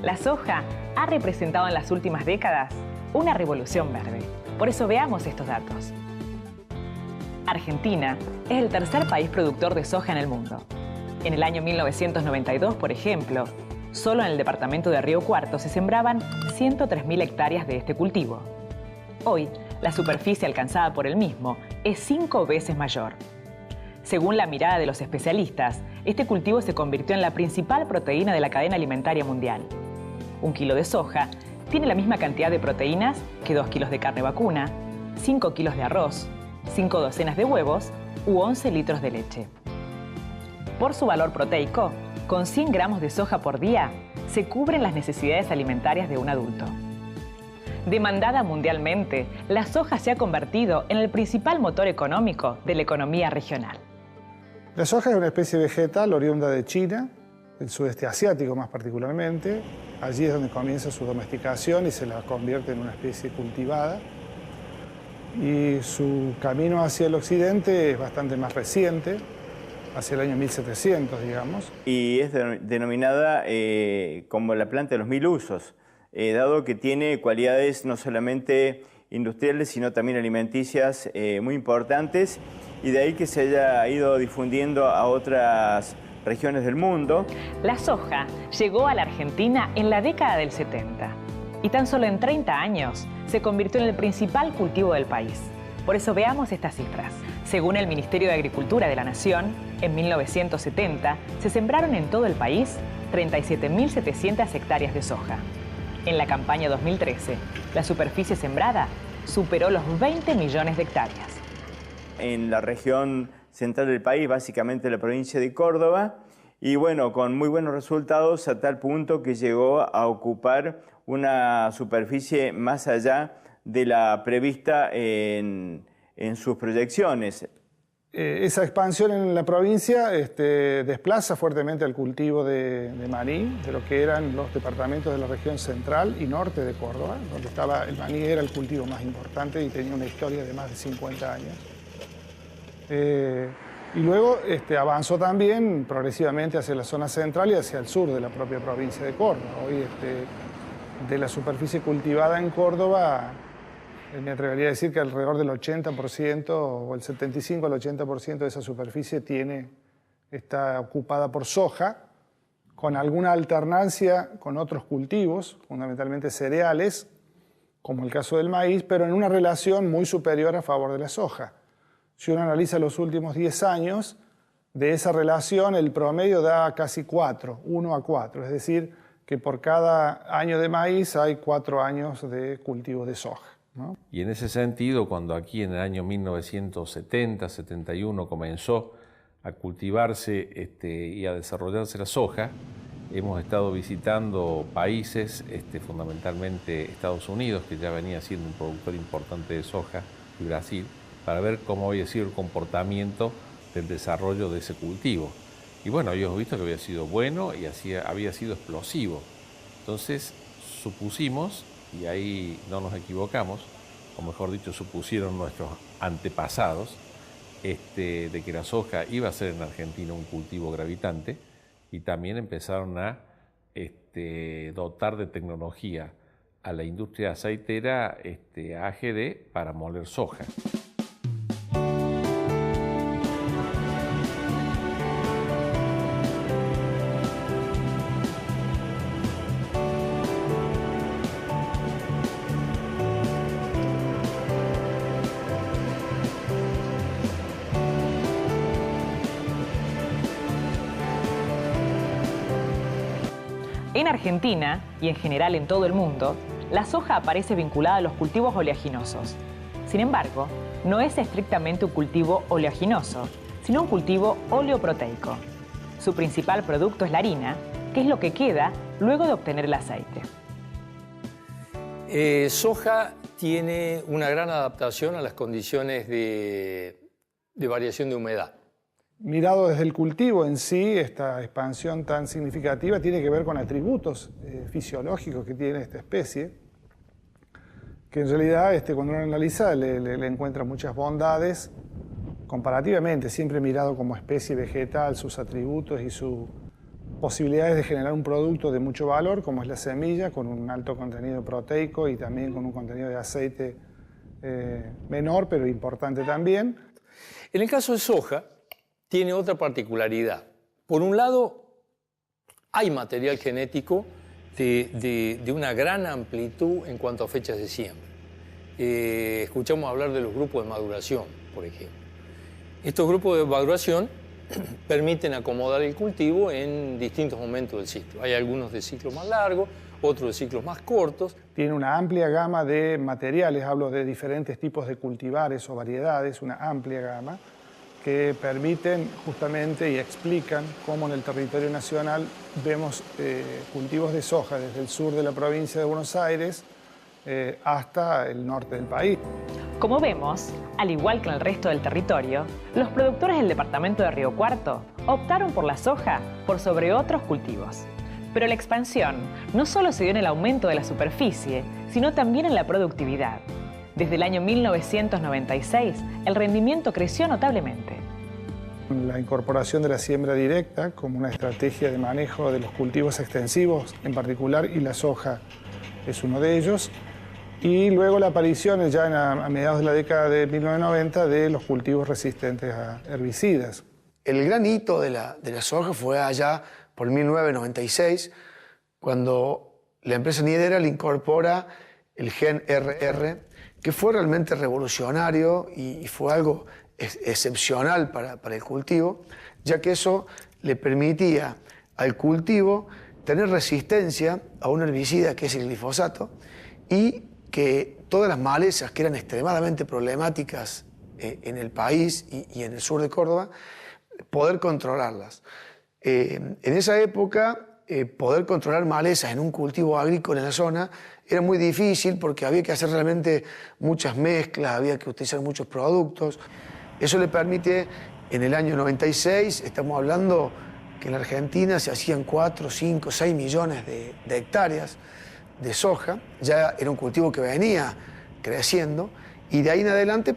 La soja ha representado en las últimas décadas una revolución verde. Por eso veamos estos datos. Argentina es el tercer país productor de soja en el mundo. En el año 1992, por ejemplo, solo en el departamento de Río Cuarto se sembraban 103.000 hectáreas de este cultivo. Hoy, la superficie alcanzada por el mismo es 5 veces mayor. Según la mirada de los especialistas, este cultivo se convirtió en la principal proteína de la cadena alimentaria mundial. 1 kilo de soja tiene la misma cantidad de proteínas que 2 kilos de carne vacuna, 5 kilos de arroz, 5 docenas de huevos u 11 litros de leche. Por su valor proteico, con 100 gramos de soja por día, se cubren las necesidades alimentarias de un adulto. Demandada mundialmente, la soja se ha convertido en el principal motor económico de la economía regional. La soja es una especie vegetal oriunda de China, del sudeste asiático más particularmente. Allí es donde comienza su domesticación y se la convierte en una especie cultivada. Y su camino hacia el occidente es bastante más reciente, hacia el año 1700, digamos. Y es denominada como la planta de los 1000 usos, dado que tiene cualidades no solamente industriales, sino también alimenticias muy importantes, y de ahí que se haya ido difundiendo a otras regiones del mundo. La soja llegó a la Argentina en la década del 70 y tan solo en 30 años se convirtió en el principal cultivo del país. Por eso veamos estas cifras. Según el Ministerio de Agricultura de la Nación, en 1970 se sembraron en todo el país 37.700 hectáreas de soja. En la campaña 2013, la superficie sembrada superó los 20 millones de hectáreas. En la región central del país, básicamente la provincia de Córdoba, y bueno, con muy buenos resultados a tal punto que llegó a ocupar una superficie más allá de la prevista en sus proyecciones. Esa expansión en la provincia desplaza fuertemente el cultivo de maní, de lo que eran los departamentos de la región central y norte de Córdoba, donde estaba el maní era el cultivo más importante y tenía una historia de más de 50 años. Y luego avanzó también progresivamente hacia la zona central y hacia el sur de la propia provincia de Córdoba. Hoy de la superficie cultivada en Córdoba, me atrevería a decir que alrededor del 80% o el 75 al 80% de esa superficie está ocupada por soja, con alguna alternancia con otros cultivos, fundamentalmente cereales, como el caso del maíz, pero en una relación muy superior a favor de la soja. Si uno analiza los últimos 10 años, de esa relación el promedio da casi 4, 1 a 4. Es decir, que por cada año de maíz hay 4 años de cultivo de soja, ¿no? Y en ese sentido, cuando aquí en el año 1970-71 comenzó a cultivarse y a desarrollarse la soja, hemos estado visitando países, fundamentalmente Estados Unidos, que ya venía siendo un productor importante de soja, y Brasil, para ver cómo había sido el comportamiento del desarrollo de ese cultivo. Y bueno, habíamos visto que había sido bueno y había sido explosivo. Entonces supusimos, y ahí no nos equivocamos, o mejor dicho, supusieron nuestros antepasados, de que la soja iba a ser en Argentina un cultivo gravitante, y también empezaron a dotar de tecnología a la industria aceitera, a AGD, para moler soja. En Argentina, y en general en todo el mundo, la soja aparece vinculada a los cultivos oleaginosos. Sin embargo, no es estrictamente un cultivo oleaginoso, sino un cultivo oleoproteico. Su principal producto es la harina, que es lo que queda luego de obtener el aceite. Soja tiene una gran adaptación a las condiciones de variación de humedad. Mirado desde el cultivo en sí, esta expansión tan significativa tiene que ver con atributos fisiológicos que tiene esta especie, que en realidad cuando uno analiza le encuentra muchas bondades comparativamente, siempre mirado como especie vegetal, sus atributos y sus posibilidades de generar un producto de mucho valor, como es la semilla, con un alto contenido proteico y también con un contenido de aceite menor, pero importante también. En el caso de soja, tiene otra particularidad. Por un lado, hay material genético de una gran amplitud en cuanto a fechas de siembra. Escuchamos hablar de los grupos de maduración, por ejemplo. Estos grupos de maduración permiten acomodar el cultivo en distintos momentos del ciclo. Hay algunos de ciclos más largos, otros de ciclos más cortos. Tiene una amplia gama de materiales, hablo de diferentes tipos de cultivares o variedades, una amplia gama, que permiten justamente y explican cómo en el territorio nacional vemos cultivos de soja desde el sur de la provincia de Buenos Aires hasta el norte del país. Como vemos, al igual que en el resto del territorio, los productores del departamento de Río Cuarto optaron por la soja por sobre otros cultivos. Pero la expansión no solo se dio en el aumento de la superficie, sino también en la productividad. Desde el año 1996, el rendimiento creció notablemente. La incorporación de la siembra directa como una estrategia de manejo de los cultivos extensivos en particular, y la soja es uno de ellos. Y luego la aparición ya a mediados de la década de 1990 de los cultivos resistentes a herbicidas. El gran hito de la soja fue allá por 1996, cuando la empresa Nidera le incorpora el gen RR, que fue realmente revolucionario y fue algo excepcional para el cultivo, ya que eso le permitía al cultivo tener resistencia a un herbicida que es el glifosato, y que todas las malezas que eran extremadamente problemáticas en el país y en el sur de Córdoba, poder controlarlas. En esa época, poder controlar malezas en un cultivo agrícola en la zona era muy difícil porque había que hacer realmente muchas mezclas, había que utilizar muchos productos. Eso le permite, en el año 96, estamos hablando que en la Argentina se hacían 4, 5, 6 millones de hectáreas de soja. Ya era un cultivo que venía creciendo y de ahí en adelante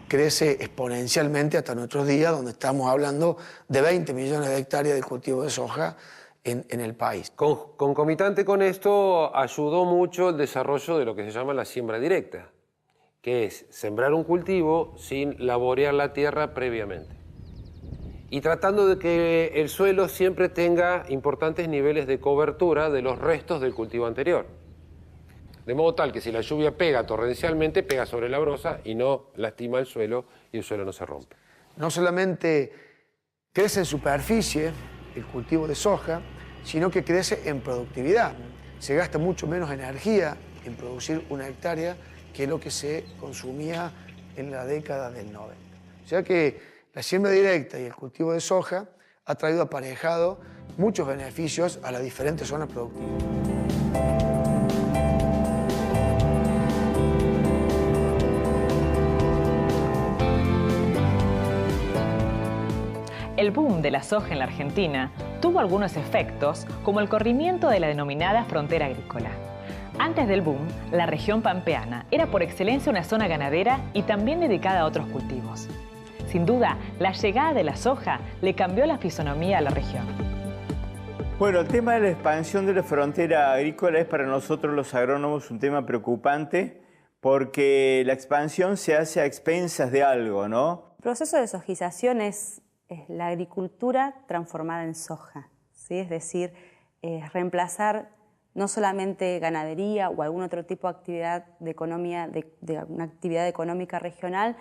crece exponencialmente hasta nuestros días, donde estamos hablando de 20 millones de hectáreas de cultivo de soja en el país. Concomitante con esto, ayudó mucho el desarrollo de lo que se llama la siembra directa, que es sembrar un cultivo sin laborear la tierra previamente y tratando de que el suelo siempre tenga importantes niveles de cobertura de los restos del cultivo anterior. De modo tal que si la lluvia pega torrencialmente, pega sobre la brosa y no lastima el suelo y el suelo no se rompe. No solamente crece en superficie el cultivo de soja, sino que crece en productividad. Se gasta mucho menos energía en producir una hectárea que lo que se consumía en la década del 90. O sea que la siembra directa y el cultivo de soja ha traído aparejado muchos beneficios a las diferentes zonas productivas. El boom de la soja en la Argentina tuvo algunos efectos, como el corrimiento de la denominada frontera agrícola. Antes del boom, la región pampeana era por excelencia una zona ganadera y también dedicada a otros cultivos. Sin duda, la llegada de la soja le cambió la fisonomía a la región. Bueno, el tema de la expansión de la frontera agrícola es para nosotros los agrónomos un tema preocupante porque la expansión se hace a expensas de algo, ¿no? El proceso de sojización es la agricultura transformada en soja, ¿sí? Es decir, reemplazar no solamente ganadería o algún otro tipo de actividad de economía, de una actividad económica regional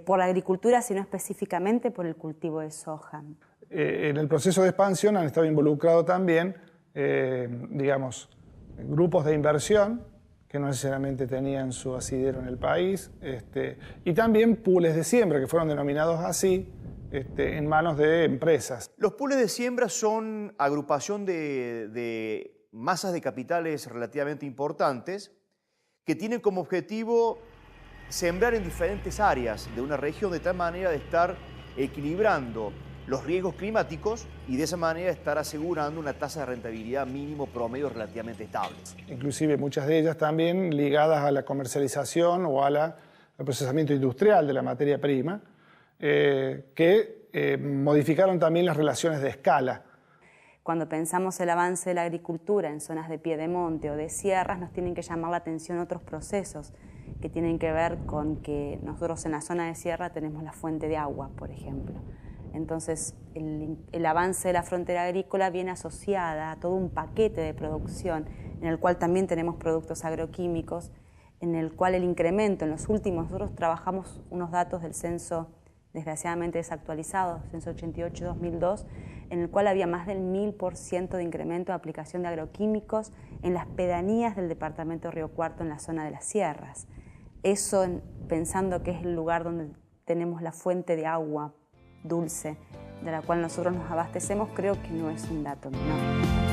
por la agricultura, sino específicamente por el cultivo de soja. En el proceso de expansión han estado involucrados también, digamos, grupos de inversión que no necesariamente tenían su asidero en el país, y también pools de siembra, que fueron denominados así, en manos de empresas. Los pools de siembra son agrupación de masas de capitales relativamente importantes que tienen como objetivo sembrar en diferentes áreas de una región de tal manera de estar equilibrando los riesgos climáticos y de esa manera estar asegurando una tasa de rentabilidad mínimo promedio relativamente estable. Inclusive muchas de ellas también ligadas a la comercialización o al procesamiento industrial de la materia prima, que modificaron también las relaciones de escala. Cuando pensamos el avance de la agricultura en zonas de piedemonte o de sierras, nos tienen que llamar la atención otros procesos que tienen que ver con que nosotros en la zona de sierra tenemos la fuente de agua, por ejemplo. Entonces, el avance de la frontera agrícola viene asociada a todo un paquete de producción en el cual también tenemos productos agroquímicos, en el cual el incremento en los últimos, nosotros trabajamos unos datos del censo desgraciadamente desactualizados, censo 88-2002, en el cual había más del 1000% de incremento de aplicación de agroquímicos en las pedanías del departamento de Río Cuarto, en la zona de las sierras. Eso pensando que es el lugar donde tenemos la fuente de agua dulce, de la cual nosotros nos abastecemos, creo que no es un dato menor.